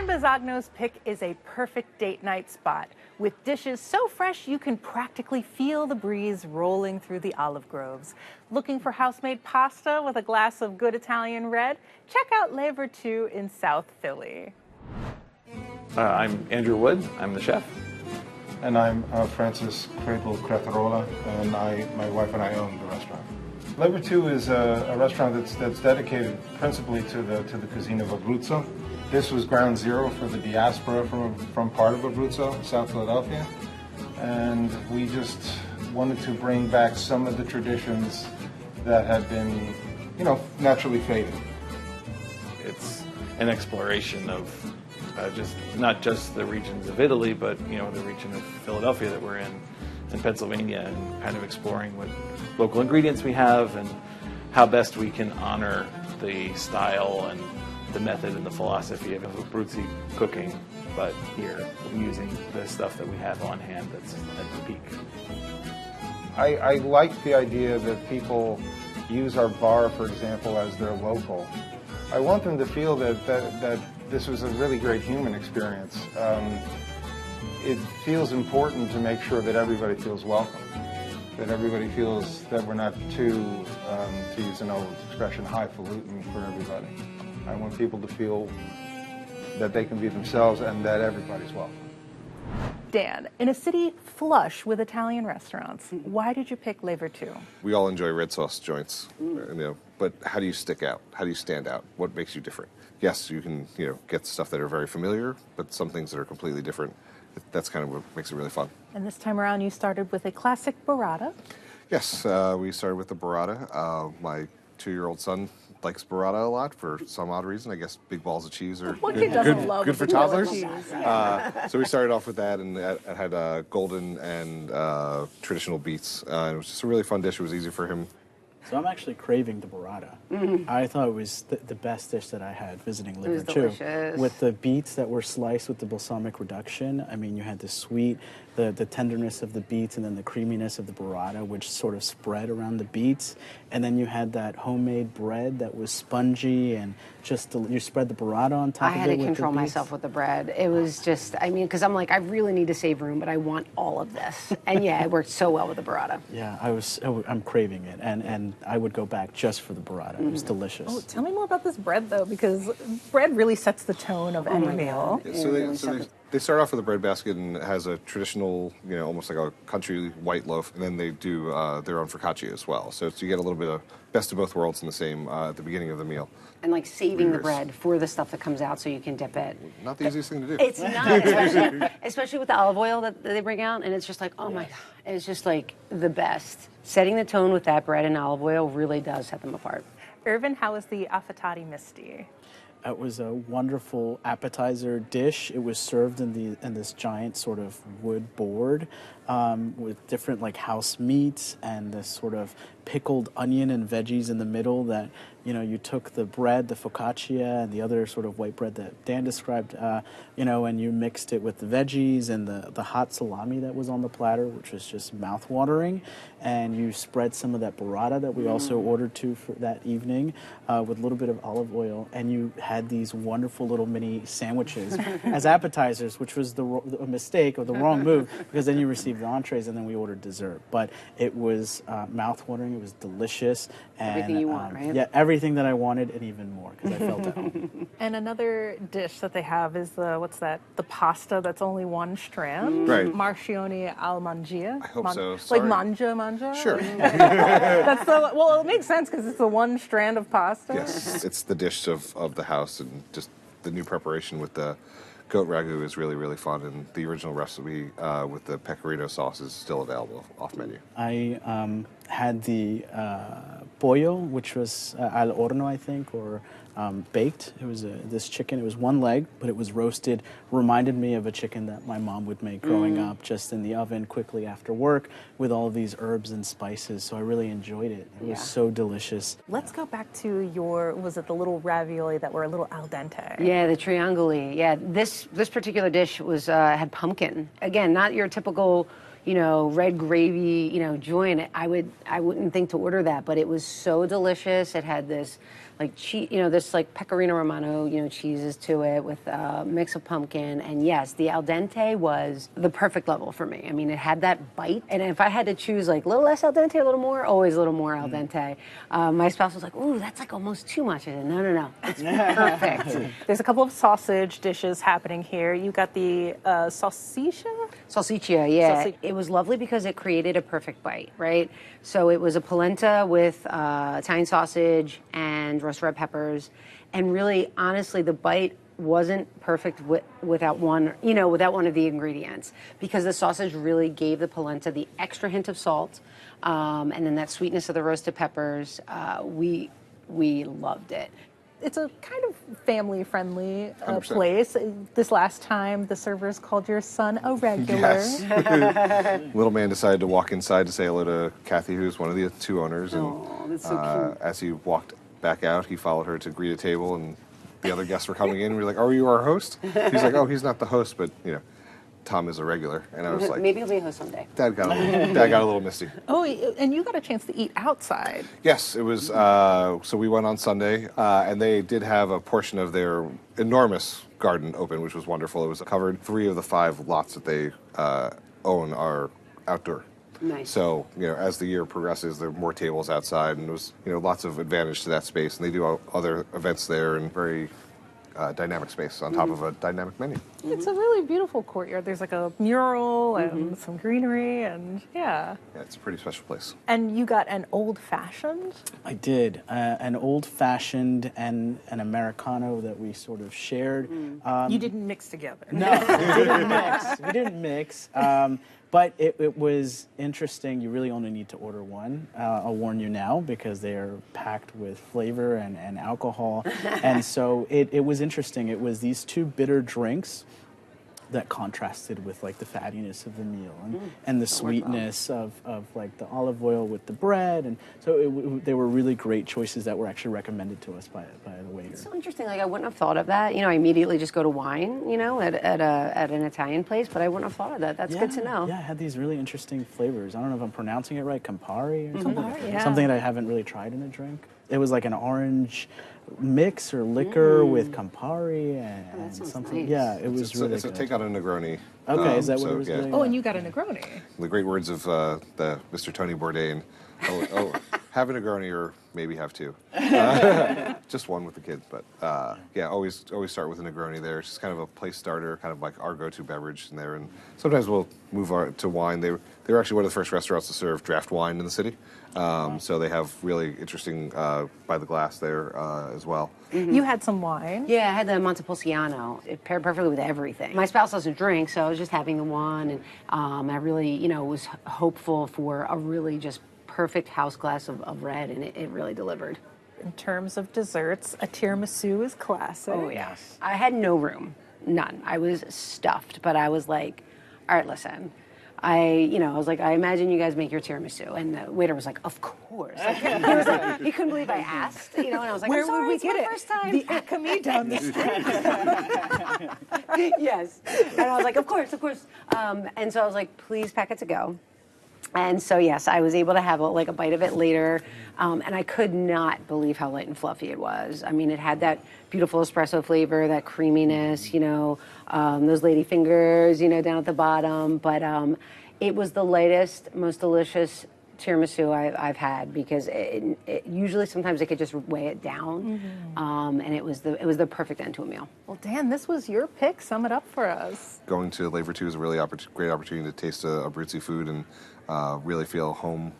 San Bisogno's pick is a perfect date night spot with dishes so fresh you can practically feel the breeze rolling through the olive groves. Looking for house-made pasta with a glass of good Italian red? Check out Le Virtu in South Philly. I'm Andrew Wood. I'm the chef. And I'm Francis Cradle Cretarola, and my wife and I own the restaurant. Le Virtu is a restaurant that's dedicated principally to the cuisine of Abruzzo. This was ground zero for the diaspora from part of Abruzzo, South Philadelphia, and we just wanted to bring back some of the traditions that had been, naturally fading. It's an exploration of not just the regions of Italy, but the region of Philadelphia that we're in Pennsylvania, and kind of exploring what local ingredients we have and how best we can honor the style and the method and the philosophy of Abruzzese cooking, but here using the stuff that we have on hand that's at the peak. I like the idea that people use our bar, for example, as their local. I want them to feel that this was a really great human experience. It feels important to make sure that everybody feels welcome, that everybody feels that we're not too, to use an old expression, highfalutin for everybody. I want people to feel that they can be themselves and that everybody's welcome. Dan, in a city flush with Italian restaurants, why did you pick Le Virtu? We all enjoy red sauce joints, but how do you stick out? How do you stand out? What makes you different? Yes, you can, get stuff that are very familiar, but some things that are completely different. That's kind of what makes it really fun. And this time around, you started with a classic burrata. Yes, we started with the burrata. My 2-year-old son likes burrata a lot for some odd reason. I guess big balls of cheese are good for toddlers. So we started off with that, and it had golden and traditional beets. It was just a really fun dish. It was easy for him. So I'm actually craving the burrata. I thought it was the best dish that I had visiting Le Virtu. With the beets that were sliced with the balsamic reduction. I mean, you had the sweet, the tenderness of the beets, and then the creaminess of the burrata, which sort of spread around the beets. And then you had that homemade bread that was spongy, and you spread the burrata on top of it. I had to control myself with the bread. It was just, because I'm like, I really need to save room, but I want all of this. And yeah, it worked so well with the burrata. Yeah, I'm craving it, and I would go back just for the burrata. It was delicious. Oh, tell me more about this bread, though, because bread really sets the tone of any meal. Yeah, so they start off with a bread basket, and it has a traditional, almost like a country white loaf, and then they do their own focaccia as well. So you get a little bit of best of both worlds in the same at the beginning of the meal. And like saving the bread for the stuff that comes out so you can dip it. Not the easiest thing to do. It's not, especially with the olive oil that they bring out, and it's just like, oh my God, it's just like the best. Setting the tone with that bread and olive oil really does set them apart. Irvin, how was the affettati misti? It was a wonderful appetizer dish. It was served in this giant sort of wood board with different house meats and this sort of pickled onion and veggies in the middle that, you took the bread, the focaccia, and the other sort of white bread that Dan described, and you mixed it with the veggies and the hot salami that was on the platter, which was just mouth-watering. And you spread some of that burrata that we also ordered for that evening with a little bit of olive oil. And you had these wonderful little mini sandwiches as appetizers, which was a mistake or the wrong move, because then you received the entrees and then we ordered dessert. But it was mouth-watering. It was delicious. And, everything you want, right? Yeah, everything that I wanted and even more, because I felt at home. And another dish that they have is the pasta that's only one strand. Right. Marcioni al mangia. I hope so. Sorry. Like manja? Sure. Well, it makes sense because it's the one strand of pasta. Yes, it's the dish of the house, and just the new preparation with the goat ragu is really, really fun, and the original recipe with the pecorino sauce is still available off menu. I had the pollo, which was al horno, I think, or baked. It was this chicken. It was one leg, but it was roasted. Reminded me of a chicken that my mom would make growing up, just in the oven quickly after work with all of these herbs and spices. So I really enjoyed it. It was so delicious. Let's go back to was it the little ravioli that were a little al dente? Yeah, the triangoli. Yeah, this particular dish was had pumpkin. Again, not your typical, red gravy, joint. I wouldn't think to order that, but it was so delicious. It had this like cheese, this like pecorino romano, cheeses to it with a mix of pumpkin. And yes, the al dente was the perfect level for me. I mean, it had that bite. And if I had to choose like a little less al dente, a little more, always a little more al dente. My spouse was like, ooh, that's like almost too much. I said, no, it's perfect. There's a couple of sausage dishes happening here. You got the salsiccia? Salsiccia, yeah. It was lovely because it created a perfect bite, right? So it was a polenta with Italian sausage and roasted red peppers. And really, honestly, the bite wasn't perfect without one of the ingredients, because the sausage really gave the polenta the extra hint of salt, and then that sweetness of the roasted peppers. We loved it. It's a kind of family-friendly place. This last time, the servers called your son a regular. Yes. Little man decided to walk inside to say hello to Kathy, who's one of the two owners. Oh, that's so cute. As he walked back out, he followed her to greet a table, and the other guests were coming in. We were like, "Are you our host?" He's like, "Oh, he's not the host, but Tom is a regular." And I was like, maybe he'll be a host someday. Dad got a little misty. Oh, and you got a chance to eat outside. Yes, it was. So we went on Sunday, and they did have a portion of their enormous garden open, which was wonderful. It was covered. 3 of the 5 lots that they own are outdoor. Nice. So, as the year progresses, there are more tables outside, and there was, lots of advantage to that space. And they do other events there, and very dynamic space on top of a dynamic menu. It's a really beautiful courtyard. There's like a mural and some greenery, and yeah. Yeah, it's a pretty special place. And you got an old-fashioned? I did. An old-fashioned and an Americano that we sort of shared. You didn't mix together. No, we didn't mix. But it was interesting. You really only need to order one. I'll warn you now, because they are packed with flavor and alcohol. And so it was interesting. It was these 2 bitter drinks that contrasted with like the fattiness of the meal and the sweetness of like the olive oil with the bread. And so they were really great choices that were actually recommended to us by the waiter. It's so interesting. Like, I wouldn't have thought of that. I immediately just go to wine, at an Italian place, but I wouldn't have thought of that. That's good to know. Yeah, it had these really interesting flavors. I don't know if I'm pronouncing it right, Campari or something. Campari, yeah. Something that I haven't really tried in a drink. It was like an orange mix or liquor with Campari and something. Nice. Yeah, it was really It's a good. take on a Negroni. Okay, is that what it was doing? Oh, and you got a Negroni. The great words of the Mr. Tony Bourdain. Have a Negroni or maybe have 2. Just one with the kids, but always start with a Negroni there. It's just kind of a place starter, kind of like our go-to beverage in there. And sometimes we'll move to wine. They were actually one of the first restaurants to serve draft wine in the city. So they have really interesting by the glass there as well. You had some wine. Yeah, I had the Montepulciano. It paired perfectly with everything. My spouse doesn't drink, so I was just having the one, and I really, was hopeful for a really just perfect house glass of red, and it really delivered. In terms of desserts, a tiramisu is classic. Oh, yeah. I had no room. None. I was stuffed, but I was like, all right, listen. I was like, I imagine you guys make your tiramisu. And the waiter was like, of course. Like, he couldn't believe I asked, and I was like, Where I'm sorry, would we it's get my it? first time. The Acme down the street. Yes. And I was like, of course. And so I was like, please pack it to go. And so, yes, I was able to have a bite of it later, and I could not believe how light and fluffy it was. I mean, it had that beautiful espresso flavor, that creaminess, those lady fingers, down at the bottom. But it was the lightest, most delicious tiramisu I've had, because it usually sometimes it could just weigh it down, and it was the perfect end to a meal. Well, Dan, this was your pick. Sum it up for us. Going to Virtu is a really great opportunity to taste Abruzzese food and really feel home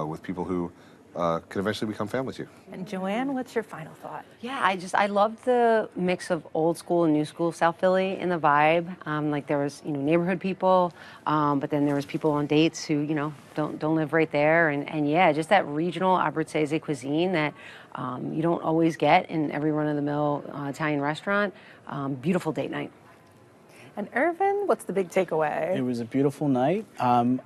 with people who can eventually become family to you. And Joanne, what's your final thought? Yeah, I loved the mix of old school and new school South Philly in the vibe. Like there was, neighborhood people, but then there was people on dates who, don't live right there. And yeah, just that regional Abruzzese cuisine that you don't always get in every run-of-the-mill Italian restaurant. Beautiful date night. And Irvin, what's the big takeaway? It was a beautiful night. I'm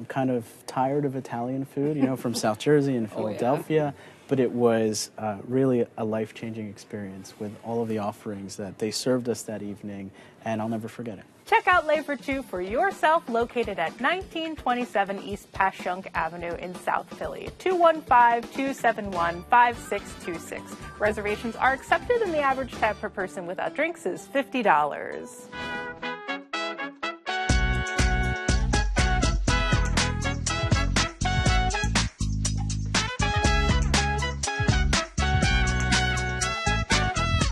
kind of tired of Italian food, from South Jersey and Philadelphia. but it was really a life-changing experience with all of the offerings that they served us that evening, and I'll never forget it. Check out Le Virtu for yourself, located at 1927 East Passyunk Avenue in South Philly, 215-271-5626. Reservations are accepted, and the average tab per person without drinks is $50.